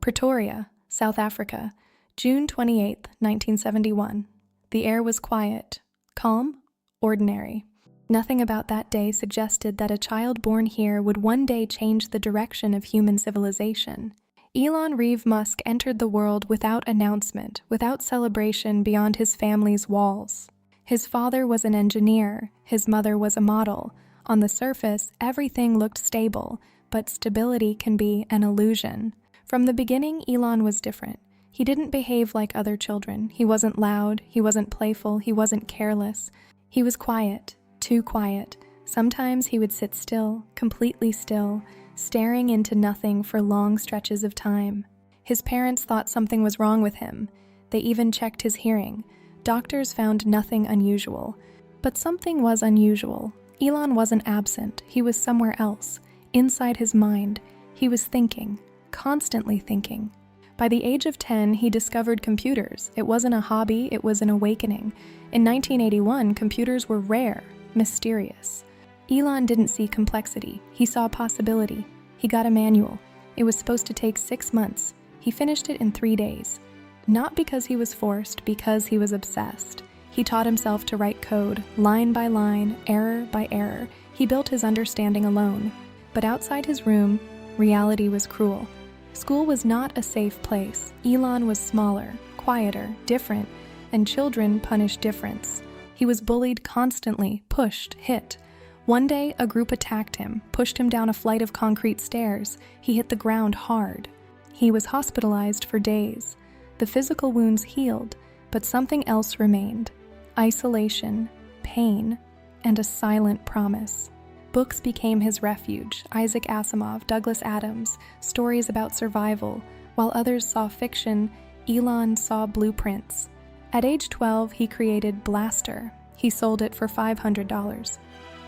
Pretoria, South Africa, June 28, 1971. The air was quiet, calm, ordinary. Nothing about that day suggested that a child born here would one day change the direction of human civilization. Elon Musk entered the world without announcement, without celebration beyond his family's walls. His father was an engineer, his mother was a model. On the surface, everything looked stable, but stability can be an illusion. From the beginning, Elon was different. He didn't behave like other children. He wasn't loud, he wasn't playful, he wasn't careless. He was quiet, too quiet. Sometimes he would sit still, completely still, staring into nothing for long stretches of time. His parents thought something was wrong with him. They even checked his hearing. Doctors found nothing unusual. But something was unusual. Elon wasn't absent. He was somewhere else. Inside his mind, he was thinking, constantly thinking. By the age of 10, he discovered computers. It wasn't a hobby, it was an awakening. In 1981, computers were rare, mysterious. Elon didn't see complexity. He saw possibility. He got a manual. It was supposed to take 6 months. He finished it in 3 days. Not because he was forced, because he was obsessed. He taught himself to write code, line by line, error by error. He built his understanding alone. But outside his room, reality was cruel. School was not a safe place. Elon was smaller, quieter, different, and children punished difference. He was bullied constantly, pushed, hit. One day, a group attacked him, pushed him down a flight of concrete stairs. He hit the ground hard. He was hospitalized for days. The physical wounds healed, but something else remained. Isolation, pain, and a silent promise. Books became his refuge. Isaac Asimov, Douglas Adams, stories about survival. While others saw fiction, Elon saw blueprints. At age 12, he created Blaster. He sold it for $500.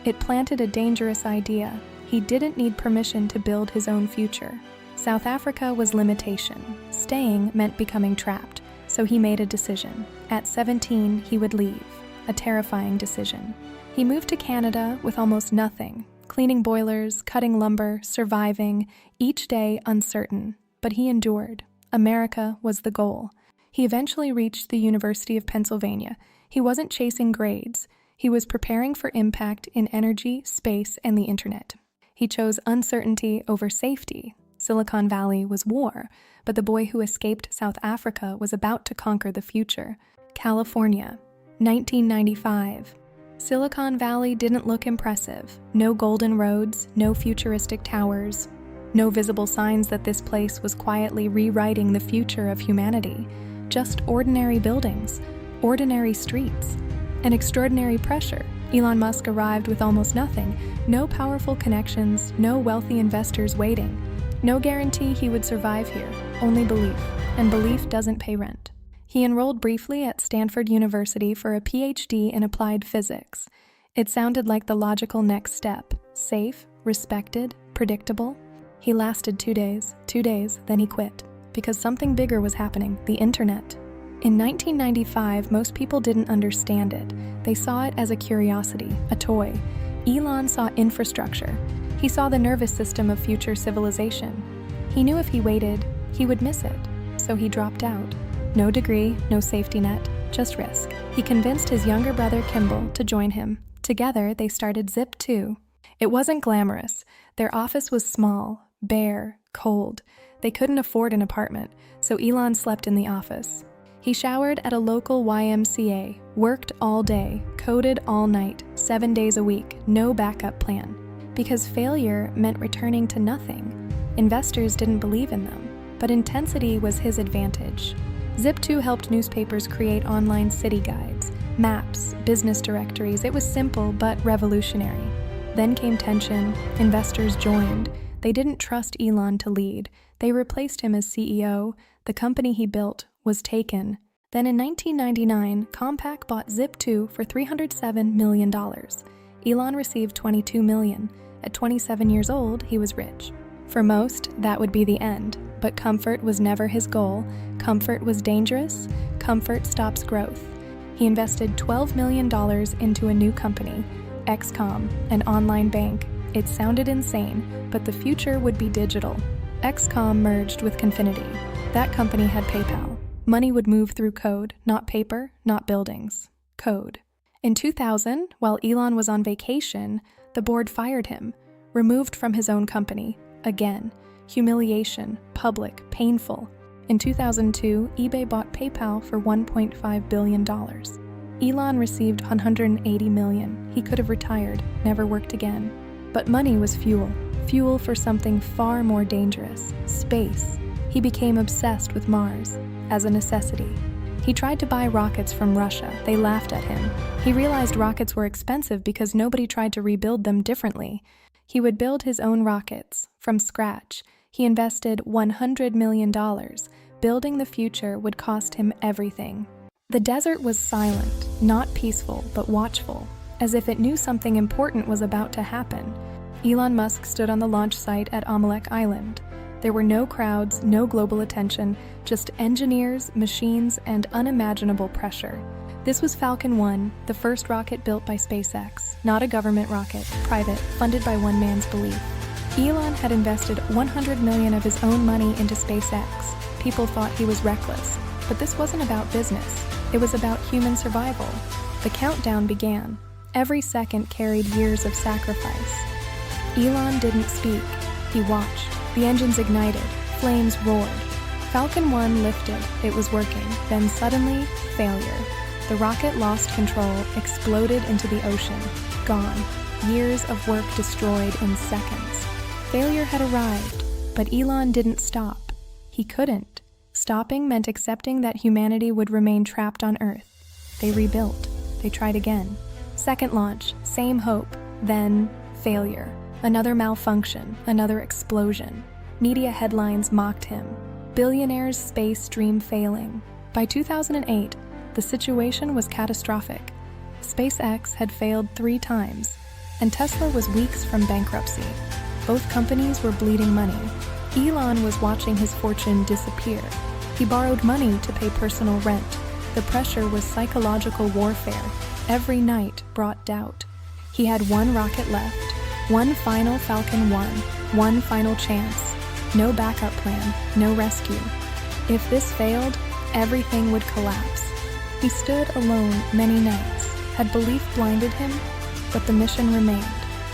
It planted a dangerous idea. He didn't need permission to build his own future. South Africa was limitation. Staying meant becoming trapped, so he made a decision. At 17, he would leave. A terrifying decision. He moved to Canada with almost nothing, cleaning boilers, cutting lumber, surviving, each day uncertain. But he endured. America was the goal. He eventually reached the University of Pennsylvania. He wasn't chasing grades. He was preparing for impact in energy, space, and the internet. He chose uncertainty over safety. Silicon Valley was war, but the boy who escaped South Africa was about to conquer the future. California, 1995. Silicon Valley didn't look impressive. No golden roads, no futuristic towers, no visible signs that this place was quietly rewriting the future of humanity. Just ordinary buildings, ordinary streets, and extraordinary pressure. Elon Musk arrived with almost nothing, no powerful connections, no wealthy investors waiting. No guarantee he would survive here, only belief, and belief doesn't pay rent. He enrolled briefly at Stanford University for a PhD in applied physics. It sounded like the logical next step, safe, respected, predictable. He lasted 2 days, then he quit, because something bigger was happening, the internet. In 1995, most people didn't understand it. They saw it as a curiosity, a toy. Elon saw infrastructure. He saw the nervous system of future civilization. He knew if he waited, he would miss it, so he dropped out. No degree, no safety net, just risk. He convinced his younger brother Kimball to join him. Together, they started Zip2. It wasn't glamorous. Their office was small, bare, cold. They couldn't afford an apartment, so Elon slept in the office. He showered at a local YMCA, worked all day, coded all night, 7 days a week, no backup plan. Because failure meant returning to nothing. Investors didn't believe in them, but intensity was his advantage. Zip2 helped newspapers create online city guides, maps, business directories. It was simple but revolutionary. Then came tension. Investors joined. They didn't trust Elon to lead. They replaced him as CEO. The company he built was taken. Then in 1999, Compaq bought Zip2 for $307 million. Elon received $22 million. At 27 years old, he was rich. For most, that would be the end. But comfort was never his goal. Comfort was dangerous. Comfort stops growth. He invested $12 million into a new company, XCOM, an online bank. It sounded insane, but the future would be digital. XCOM merged with Confinity. That company had PayPal. Money would move through code, not paper, not buildings. Code. In 2000, while Elon was on vacation, the board fired him, removed from his own company. Again, humiliation, public, painful. In 2002, eBay bought PayPal for $1.5 billion. Elon received $180 million. He could have retired, never worked again. But money was fuel for something far more dangerous, space. He became obsessed with Mars, as a necessity. He tried to buy rockets from Russia. They laughed at him. He realized rockets were expensive because nobody tried to rebuild them differently. He would build his own rockets, from scratch. He invested $100 million. Building the future would cost him everything. The desert was silent, not peaceful, but watchful, as if it knew something important was about to happen. Elon Musk stood on the launch site at Amalek Island. There were no crowds, no global attention, just engineers, machines, and unimaginable pressure. This was Falcon 1, the first rocket built by SpaceX, not a government rocket, private, funded by one man's belief. Elon had invested $100 million of his own money into SpaceX. People thought he was reckless, but this wasn't about business. It was about human survival. The countdown began. Every second carried years of sacrifice. Elon didn't speak. He watched. The engines ignited. Flames roared. Falcon 1 lifted. It was working. Then suddenly, failure. The rocket lost control, exploded into the ocean. Gone. Years of work destroyed in seconds. Failure had arrived, but Elon didn't stop. He couldn't. Stopping meant accepting that humanity would remain trapped on Earth. They rebuilt. They tried again. Second launch, same hope. Then, failure. Another malfunction, another explosion. Media headlines mocked him. Billionaire's space dream failing. By 2008, the situation was catastrophic. SpaceX had failed 3 times, and Tesla was weeks from bankruptcy. Both companies were bleeding money. Elon was watching his fortune disappear. He borrowed money to pay personal rent. The pressure was psychological warfare. Every night brought doubt. He had one rocket left. One final Falcon 1, one final chance. No backup plan, no rescue. If this failed, everything would collapse. He stood alone many nights. Had belief blinded him? But the mission remained.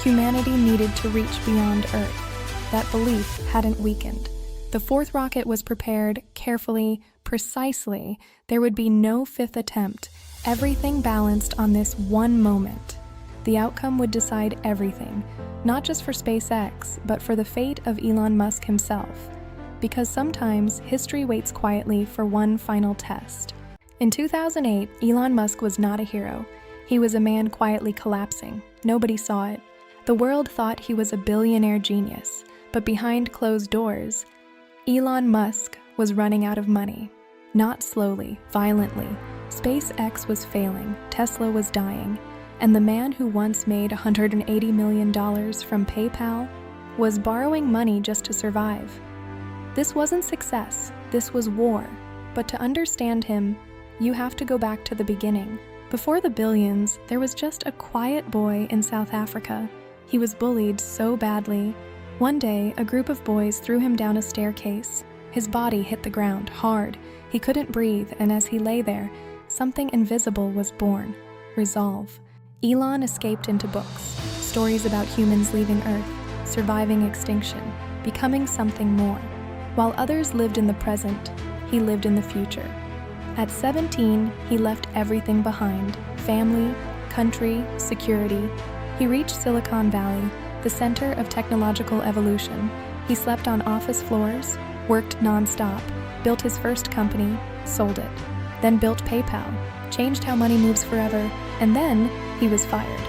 Humanity needed to reach beyond Earth. That belief hadn't weakened. The 4th rocket was prepared carefully, precisely. There would be no 5th attempt. Everything balanced on this one moment. The outcome would decide everything, not just for SpaceX, but for the fate of Elon Musk himself. Because sometimes history waits quietly for one final test. In 2008, Elon Musk was not a hero. He was a man quietly collapsing. Nobody saw it. The world thought he was a billionaire genius, but behind closed doors, Elon Musk was running out of money. Not slowly, violently. SpaceX was failing, Tesla was dying, and the man who once made $180 million from PayPal was borrowing money just to survive. This wasn't success, this was war. But to understand him, you have to go back to the beginning. Before the billions, there was just a quiet boy in South Africa. He was bullied so badly. One day, a group of boys threw him down a staircase. His body hit the ground hard. He couldn't breathe, and as he lay there, something invisible was born. Resolve. Elon escaped into books, stories about humans leaving Earth, surviving extinction, becoming something more. While others lived in the present, he lived in the future. At 17, he left everything behind: family, country, security. He reached Silicon Valley, the center of technological evolution. He slept on office floors, worked non-stop, built his first company, sold it, then built PayPal, changed how money moves forever, and then he was fired,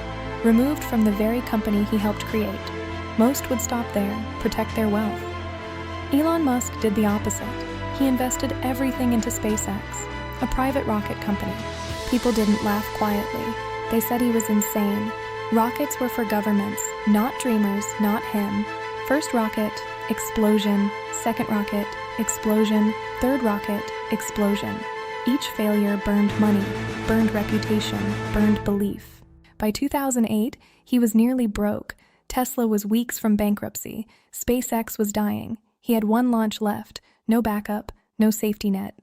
removed from the very company he helped create. Most would stop there, protect their wealth. Elon Musk did the opposite. He invested everything into SpaceX, a private rocket company. People didn't laugh quietly. They said he was insane. Rockets were for governments, not dreamers, not him. First rocket, explosion. Second rocket, explosion. Third rocket, explosion. Each failure burned money, burned reputation, burned belief. By 2008, he was nearly broke. Tesla was weeks from bankruptcy. SpaceX was dying. He had one launch left, no backup, no safety net.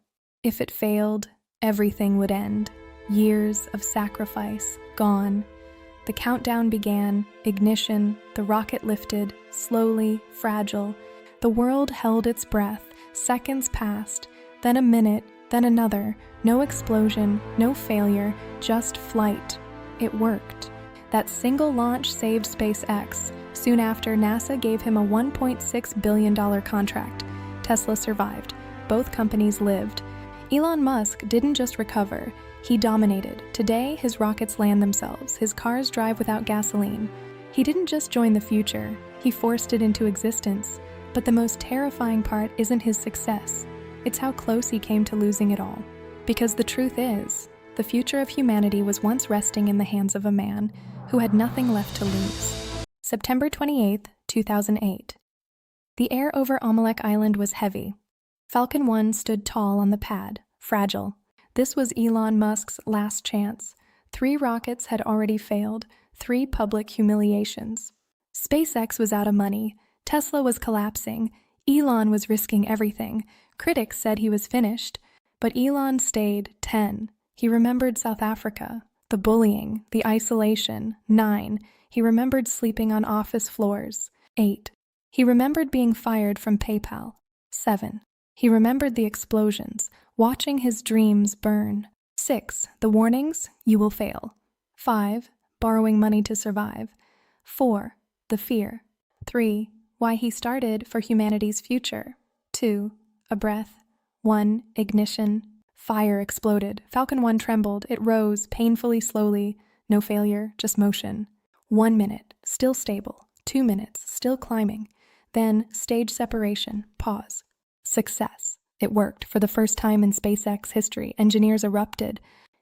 If it failed, everything would end. Years of sacrifice, gone. The countdown began, ignition, the rocket lifted, slowly, fragile. The world held its breath, seconds passed, then a minute, then another. No explosion, no failure, just flight. It worked. That single launch saved SpaceX. Soon after, NASA gave him a $1.6 billion contract. Tesla survived. Both companies lived. Elon Musk didn't just recover, he dominated. Today, his rockets land themselves, his cars drive without gasoline. He didn't just join the future, he forced it into existence. But the most terrifying part isn't his success. It's how close he came to losing it all. Because the truth is, the future of humanity was once resting in the hands of a man who had nothing left to lose. September 28, 2008. The air over Amalek Island was heavy. Falcon 1 stood tall on the pad, fragile. This was Elon Musk's last chance. 3 rockets had already failed, 3 public humiliations. SpaceX was out of money. Tesla was collapsing. Elon was risking everything. Critics said he was finished. But Elon stayed 10. He remembered South Africa, the bullying, the isolation. 9. He remembered sleeping on office floors. 8. He remembered being fired from PayPal. 7. He remembered the explosions, watching his dreams burn. 6. The warnings, you will fail. 5. Borrowing money to survive. 4. The fear. 3. Why he started for humanity's future. 2. A breath. 1. Ignition. Fire exploded. Falcon 1 trembled. It rose, painfully slowly. No failure, just motion. 1 minute, still stable. 2 minutes, still climbing. Then, stage separation, pause. Success. It worked. For the first time in SpaceX history, engineers erupted.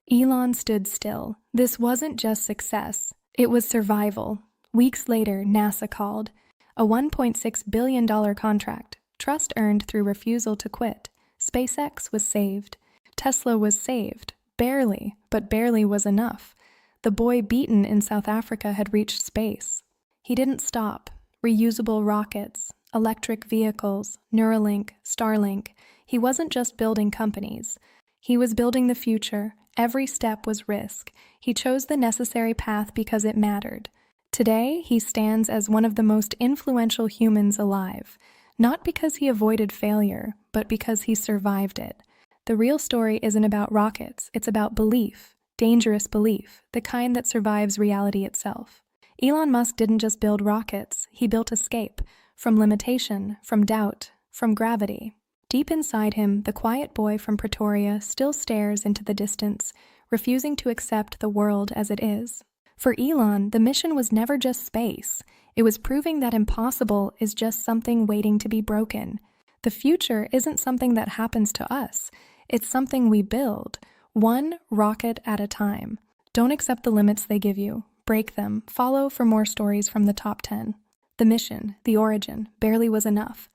Elon stood still. This wasn't just success. It was survival. Weeks later, NASA called. A $1.6 billion contract. Trust earned through refusal to quit. SpaceX was saved. Tesla was saved. Barely, but barely was enough. The boy beaten in South Africa had reached space. He didn't stop. Reusable rockets, electric vehicles, Neuralink, Starlink. He wasn't just building companies. He was building the future. Every step was risk. He chose the necessary path because it mattered. Today, he stands as one of the most influential humans alive, not because he avoided failure, but because he survived it. The real story isn't about rockets, it's about belief, dangerous belief, the kind that survives reality itself. Elon Musk didn't just build rockets, he built escape, from limitation, from doubt, from gravity. Deep inside him, the quiet boy from Pretoria still stares into the distance, refusing to accept the world as it is. For Elon, the mission was never just space. It was proving that impossible is just something waiting to be broken. The future isn't something that happens to us. It's something we build, one rocket at a time. Don't accept the limits they give you. Break them. Follow for more stories from the top 10. The mission, the origin, barely was enough.